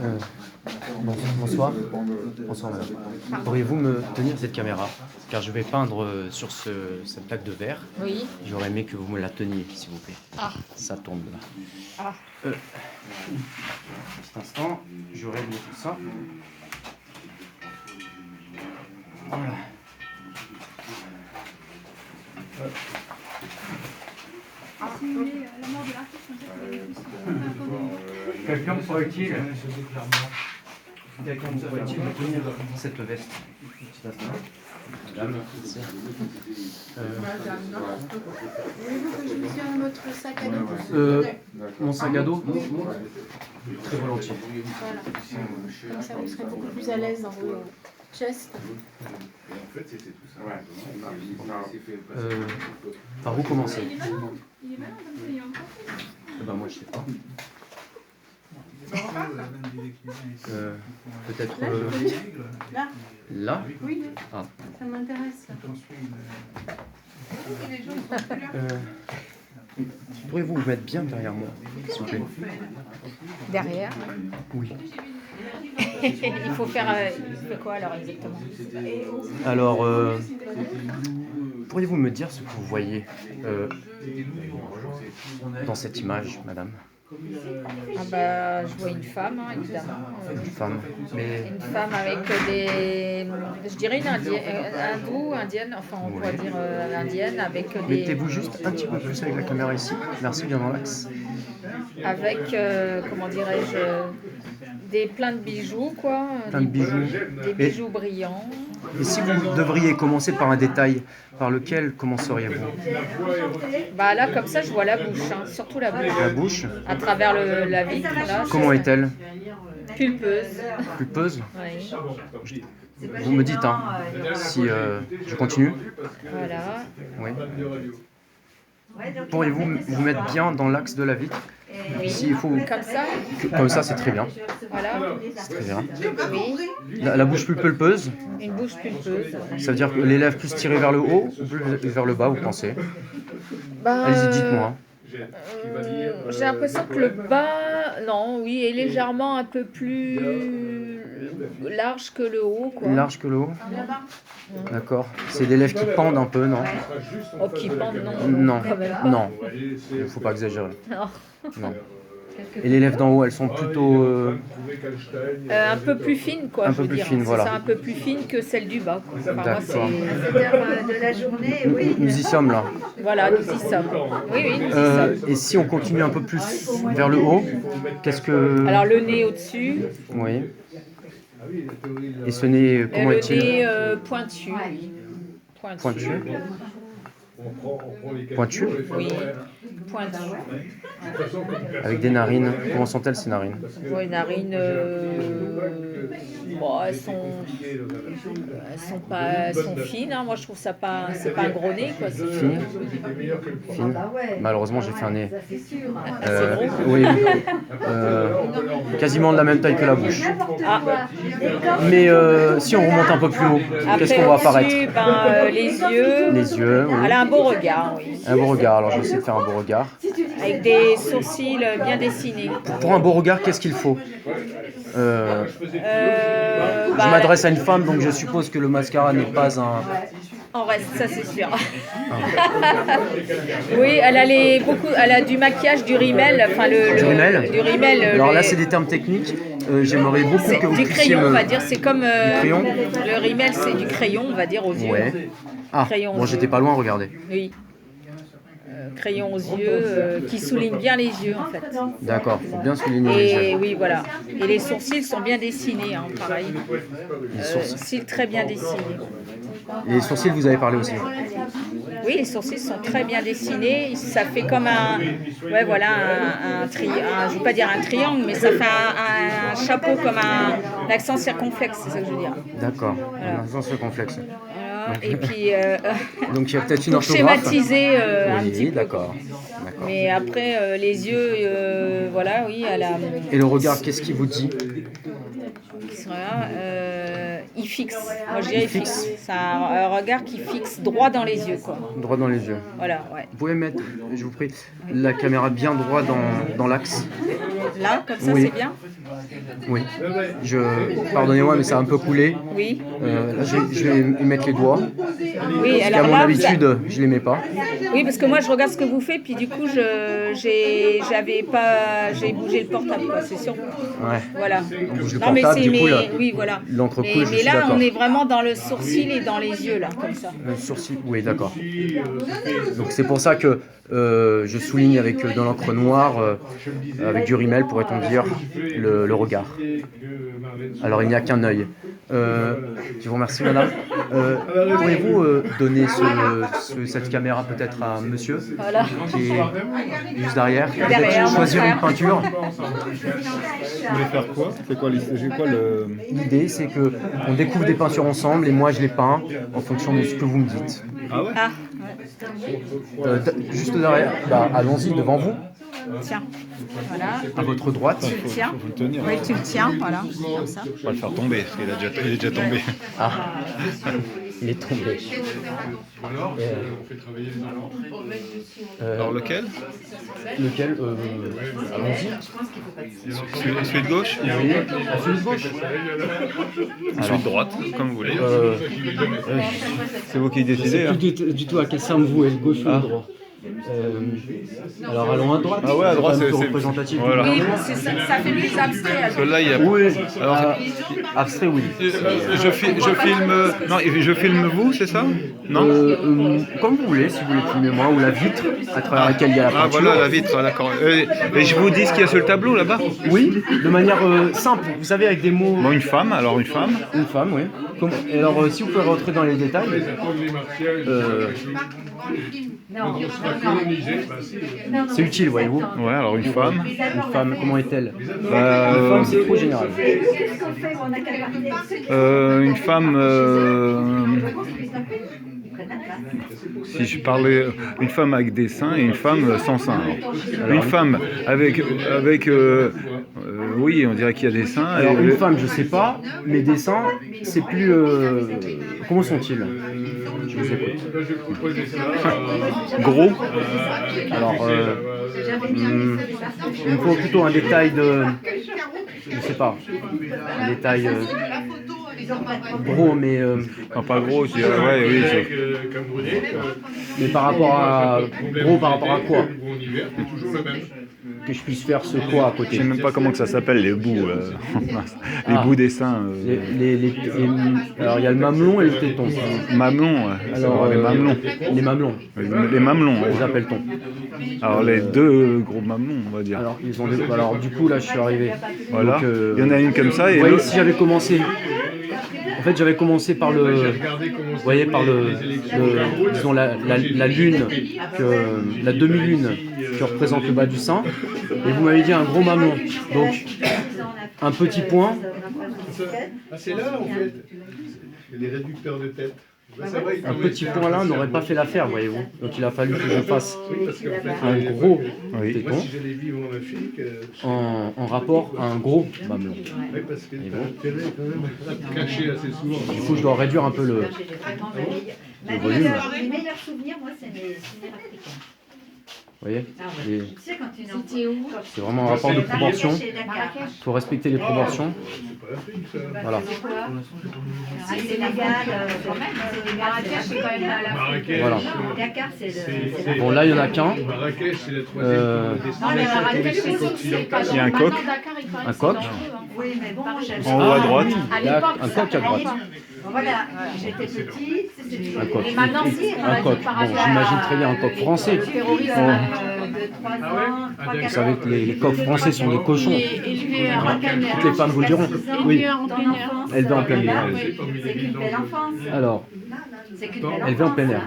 Euh, Bonsoir. Bonsoir madame. Pourriez-vous me tenir cette caméra? Car je vais peindre sur cette plaque de verre. Oui. J'aurais aimé que vous me la teniez, s'il vous plaît. Ah. Ça tombe là. Ah. Petit instant, je règle tout ça. Voilà. Quelqu'un pourrait-il me tenir cette veste? Petit instant. Madame, merci. Voulez-vous que je vous tienne votre sac à dos? Mon sac à dos? Très volontiers. Voilà. Comme ça, vous serez beaucoup plus à l'aise dans vos gestes. Par où commencer? Il est malin, comme ça, Ben moi je sais pas. Peut-être Là? là? Oui, Ah. ça m'intéresse. Pourriez-vous vous mettre bien derrière moi, s'il vous plaît? Derrière. Oui. Il faut faire quoi alors exactement? Alors, pourriez-vous me dire ce que vous voyez dans cette image, madame? Ah bah, je vois une femme, hein, évidemment. Une femme, mais Une femme avec des... Je dirais une hindoue, indienne, enfin on pourrait dire indienne, avec des... mettez-vous juste un petit peu plus avec la caméra ici. Merci, bien dans l'axe. Avec, comment dirais-je, plein de bijoux, quoi. Plein de bijoux. Des bijoux brillants. Et si vous devriez commencer par un détail, par lequel commenceriez-vous? Bah là, comme ça, je vois la bouche, hein, surtout la bouche. La bouche? À travers la vitre, là. Comment est-elle? Pulpeuse. Pulpeuse? Oui. Vous me dites, hein, si je continue? Voilà. Oui. Pourriez-vous vous mettre bien dans l'axe de la vitre? S'il faut... Comme ça? Comme ça, c'est très bien. Voilà. C'est très bien. Oui. La bouche plus pulpeuse, Une bouche pulpeuse. ça veut dire que les lèvres plus tirées vers le haut ou plus vers le bas, vous pensez? Bah, Allez-y, dites-moi. j'ai l'impression que le bas, non, oui, est légèrement un peu plus large que le haut, quoi. Large que le haut? D'accord. C'est des lèvres qui pendent un peu, non? Oh, qui pendent, non. Non, Quand même pas. non. Il ne faut pas exagérer. Non. Non. Et les lèvres d'en haut, elles sont plutôt... Un peu plus fine, quoi. Un je peu veux plus dire. fine, C'est voilà. ça, un peu plus fine que celle du bas, quoi. Enfin, moi, D'accord. c'est... Cette heure de la journée, oui. Nous y sommes là. Voilà, nous y sommes. Oui, oui, nous y sommes. Et si on continue un peu plus vers le haut, qu'est-ce que... Alors, le nez au-dessus, Oui. Et ce nez, comment le est-il? nez pointu. Pointu? Pointu? Oui, pointu. Avec des narines. Comment sont-elles ces narines? Oui, narines, bon, elles sont fines, hein. Moi je trouve ça pas, c'est pas un gros nez, quoi. C'est Fines? Fines? Malheureusement, j'ai fait un nez. C'est sûr. Oui. Quasiment de la même taille que la bouche. Ah, Mais si on remonte un peu plus haut, qu'est-ce qu'on voit apparaître? Les yeux. Les yeux, oui. Elle a un beau regard, oui. Un beau regard, alors je vais essayer de faire un beau regard. Avec des sourcils bien dessinés. Pour un beau regard, qu'est-ce qu'il faut? Je m'adresse à une femme, donc je suppose que le mascara n'est pas un... En reste, ça c'est sûr. Oui, elle a du maquillage, du rímel, enfin Du rímel? du rímel. Alors là, c'est des termes techniques. J'aimerais beaucoup que vous du puissiez crayon, me... on va dire. C'est comme crayon? le rímel, c'est du crayon, on va dire aux yeux. Ouais. Ah, Crayon bon, aux j'étais yeux. pas loin, regardez. Oui. Crayon aux yeux, qui souligne bien les yeux en fait. D'accord, faut bien souligner les Et yeux. oui, voilà. Et les sourcils sont bien dessinés, hein, pareil. Les sourcils. Sourcils très bien dessinés. Et les sourcils, vous avez parlé aussi. Oui, les sourcils sont très bien dessinés. Ça fait comme un, ouais, voilà, je veux pas dire un triangle, mais ça fait un chapeau comme un accent circonflexe, c'est ça que je veux dire. D'accord, Voilà. un accent circonflexe. Voilà. Et puis, Donc il y a peut-être une pour orthographe. schématiser un petit Oui, peu. d'accord. D'accord. Mais après, les yeux, voilà, oui, elle a. Et le regard, qu'est-ce qu'il vous dit? Voilà, il fixe. Moi, je dirais il fixe. C'est un regard qui fixe droit dans les yeux, quoi. Droit dans les yeux. Voilà, ouais. Vous pouvez mettre, je vous prie, la caméra bien droit dans l'axe. Là, comme ça, Oui. c'est bien. Oui. Pardonnez-moi, mais ça a un peu coulé. Oui. Là, je vais y mettre les doigts. Oui, Parce qu'à alors mon là, habitude, je les mets pas. oui, parce que moi, je regarde ce que vous faites, puis du coup, j'ai bougé le portable, quoi, c'est sûr. Ouais. Voilà. On bouge le Non, mais portable, c'est, du coup, oui, voilà. l'encre coule, je Mais suis là, d'accord. on est vraiment dans le sourcil et dans les yeux, là, comme ça. Le sourcil, oui, d'accord. Donc c'est pour ça que je souligne avec de l'encre noire, avec du rimel, pourrait-on dire, le regard. Alors il n'y a qu'un œil. Je vous remercie, madame. Pourriez-vous donner cette caméra peut-être à monsieur Voilà. qui est juste derrière, Derrière, mon choisir une frère. peinture. Vous voulez faire quoi? C'est quoi le... L'idée, c'est que on découvre des peintures ensemble et moi je les peins en fonction de ce que vous me dites. Ah ouais? Ah, ouais. Juste derrière, allons-y devant vous, Tiens. Voilà. à votre droite. Tu le tiens. Faut le tenir. Oui, tu le tiens, voilà. Comme ça. Faut pas le faire tomber, parce qu'il est déjà tombé. Ah, il est tombé. Alors lequel? Lequel allons-y. Celui de gauche? Oui, celui de gauche. Celui de droite, comme vous voulez. C'est vous qui Je sais décidez. Hein. plus du tout à quel sens vous êtes, gauche ou droit. Alors allons à droite. Ah ouais, à droite, C'est un peu c'est représentatif. voilà. Oui, ça fait plus abstrait. alors. Celui-là, il y a. Oui, Alors, abstrait, oui. je filme. Non, je filme vous, c'est ça? Non? Comme vous voulez, si vous voulez filmer moi, ou la vitre à travers laquelle il y a la Ah peinture. voilà la vitre, d'accord. Et je vous dis ce qu'il y a sur le tableau là-bas? Oui, de manière simple, vous savez, avec des mots. Bon, une femme, alors une femme. Une femme, oui. Et alors, si vous pouvez rentrer dans les détails. C'est utile, voyez-vous. Ouais, alors une femme. Une femme, comment est-elle? Une femme, c'est trop général. Qu'est-ce qu'on fait? On a qu'à parler. Une femme. Si je parlais une femme avec des seins et une femme sans seins. Alors, une femme avec oui, on dirait qu'il y a des seins. Alors, une femme, je sais pas, mais des seins, c'est plus. Comment sont-ils? Je vous écoute. Gros. Alors, il me faut plutôt un détail de. Je sais pas. Un détail gros, mais. Non, pas gros, je dirais, ouais, oui. Mais par rapport à. Gros, par rapport à quoi? Que je puisse faire ce quoi à Je côté? sais même pas comment que ça s'appelle, les bouts. Les bouts des seins. Alors, il y a le mamelon et le téton. Mamelons. Alors, les mamelons. Les mamelons. Les mamelons. Les appelle-t-on? Alors, les deux gros mamelons, on va dire. Alors, du coup, là, je suis arrivé. Voilà. Donc, il y en a une comme ça et vous voyez, l'autre. si j'avais commencé. En fait, j'avais commencé par le. Vous voyez, par disons, la lune, la demi-lune qui représente le bas du sein. Et vous m'avez dit un gros mamelon. Donc, un petit point. Ah, c'est là en fait. Les réducteurs de tête. Un petit point là n'aurait pas fait l'affaire, voyez-vous. Donc il a fallu que je fasse un gros téton Moi, si j'allais vivre en Afrique, en rapport à un gros mamelon. ouais, parce que t'as intérêt quand même à te cacher assez souvent. Du coup, je dois réduire un peu le volume. Mes meilleurs souvenirs, moi, c'est mes souvenirs africains. Vous voyez. Et Tu sais, quand tu n'en C'était où? c'est vraiment un rapport de proportion. Marrakech. Il faut respecter les proportions. C'est pas l'Afrique ça. Voilà. C'est Sénégal, quand même. C'est Marrakech, c'est quand même à la Marrakech. Voilà. Dakar, c'est Bon, là, il n'y en a qu'un. Marrakech, c'est la Euh, troisième Non, mais Marrakech, c'est pas Il y a un coq. Un coq. Oui, mais bon, moi, j'avais. En haut à droite. À Il y a l'époque, un ça coq à droite. Bon, voilà, j'étais petite, c'est toujours Un coq. Et maintenant, Un coq. Bon, j'imagine très bien un coq français. terrorisme. de 3 ans, 3 Vous savez que les coqs français sont des cochons. Élevé en plein air. Toutes les femmes vous le diront. Oui, Élevé en plein air. élevé en plein air. C'est qu'une belle enfance. Alors, C'est qu'une belle élevé en enfance. plein air.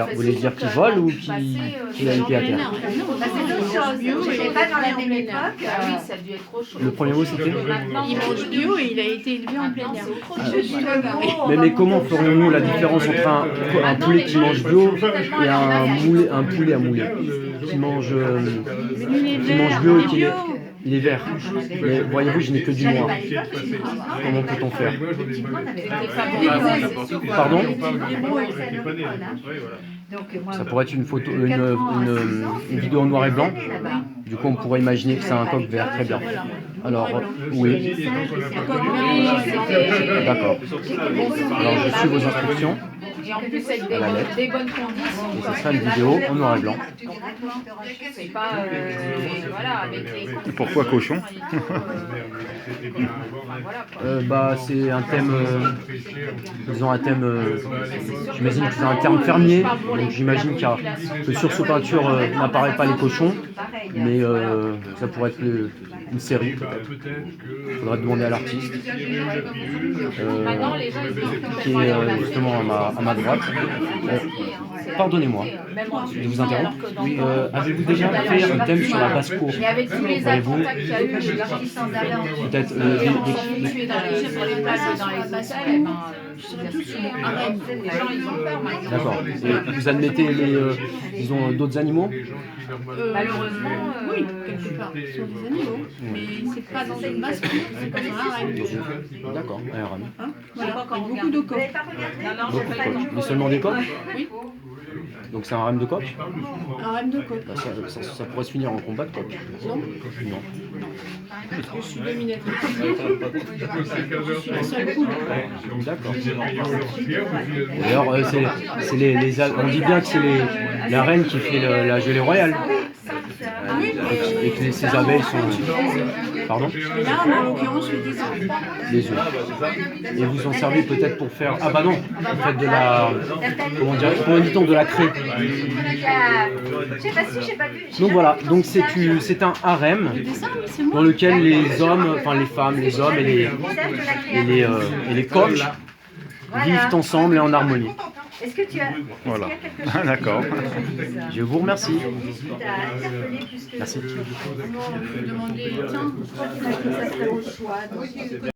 Vous voulez dire qu'il vole ou qu'il a les pieds à terre? Bah, c'est deux choses. J'étais pas dans la même époque. Ah oui, ça a dû être trop chaud. Le premier mot c'était? Il mange bio et il a été élevé en plein air. Je suis le mot. Mais comment ferions-nous la différence entre un poulet qui mange bio et un poulet à mouler qui mange bio et il est vert? Mais voyez-vous, je n'ai que du noir. Comment peut-on faire? Pardon? Ça pourrait être une photo, une vidéo en noir et blanc. Du coup, on pourrait imaginer que c'est un coq vert. Très bien. Alors, oui. D'accord. Alors, je suis vos instructions. Et en plus avec À la lettre. des bonnes conditions. Et ce sera une vidéo en noir et blanc. C'est pas voilà, avec les Pourquoi cochon? Bah, c'est un thème, disons un thème, j'imagine que c'est un terme fermier, donc j'imagine que sur ce peinture n'apparaît pas les cochons, mais ça pourrait être une série peut-être. Il faudrait demander à l'artiste, qui est justement à ma droite. Pardonnez-moi de vous interrompre. Oui, avez-vous déjà fait un thème sur la basse-cour? Et avec tous les contacts qu'il y a eu, l'artiste sans allant. Peut-être Tu es dans les places et dans les hôtels, surtout sur les arènes. Les gens, ils ont peur maintenant. D'accord. Et vous admettez disons, d'autres animaux? Malheureusement, Oui, quelque part, ce sont des animaux. Mais c'est pas dans une basse cour, c'est comme un harem. D'accord, un harem. Voilà, avec beaucoup de coqs. Beaucoup de coqs. Mais seulement des coqs? Oui, Donc c'est un harem de coqs? un harem de coqs. Bah, ça pourrait se finir en combat de coqs. Non, Non. parce que je suis dominatrice. Je suis la seule poule. D'accord. D'ailleurs, on dit bien que c'est la reine qui fait la gelée royale. Et que ses abeilles sont... Pardon? Et là, en l'occurrence, je fais des œufs. Les œufs. Et vous en servez peut-être pour faire... Ah bah non, vous faites de la... Comment dit-on, de la craie. Donc voilà, donc c'est un harem dans lequel les hommes, enfin les femmes, les hommes et les coqs vivent ensemble et en harmonie. Est-ce que tu as, Voilà. quelque chose D'accord. Je vous remercie. qui t'a interpellé plus que Merci. On peut demander, tiens, ça serait au choix.